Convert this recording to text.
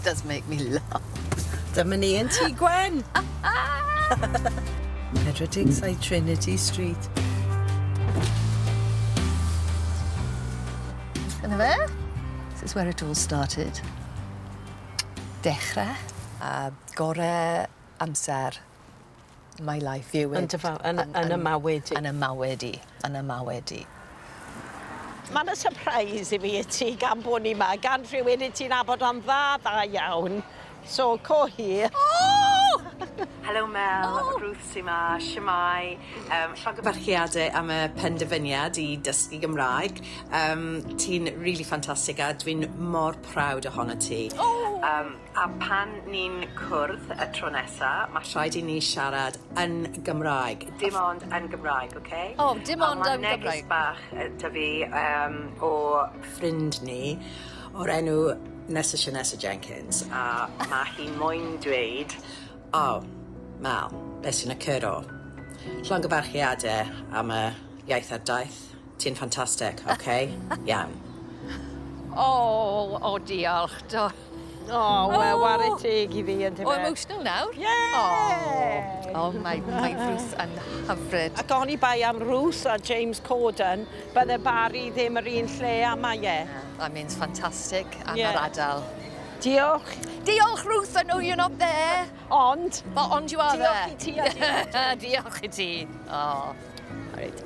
Does make me laugh. Dyma ni yn Thŷ Gwen. 47 Trinity Street. Dyna fe? This is where it all started. Dechrau. Gore amser my life. Yn y mawedi. Yn y mawedi. Yn y mawedi. Mae'n y surprise i fi i ti gan bod ni yma, gan rhywun i ti'n abod am dda iawn. So, co hi. Oh! Helo Mel, Ruth sy'n ma, siamai. Llongyfarchiadau am y penderfyniad i dysgu Gymraeg. Ti'n really ffantastig a dwi'n mor proud ohono ti. A pan ni'n cwrdd y tro nesa, mae rhaid i ni siarad yn Gymraeg. Dim ond yn Gymraeg, oce? Oh, dim ond yn Gymraeg. Mae neges bach dy fi o ffrind ni o'r enw Nessa Jenkins, a mae hi'n moyn dweud, Mel, beth sy'n occuro? Llongyfarchiadau am y iaith ar daith. Ti'n ffantastig, oce? Iawn. Diolch. Wel, ware teg i fi yn Oh, emotional nawr? Yeah! Mae Ruth yn hyfryd. Ac o'n i bai am Ruth a James Corden, bydde Barri ddim yr un lle a mae e. That means fantastic am yr adal. Diolch. Diolch, Ruth, I know you're not there. Ond. Ond you are there. Diolch i ti a diolch. Diolch i ti. Reit.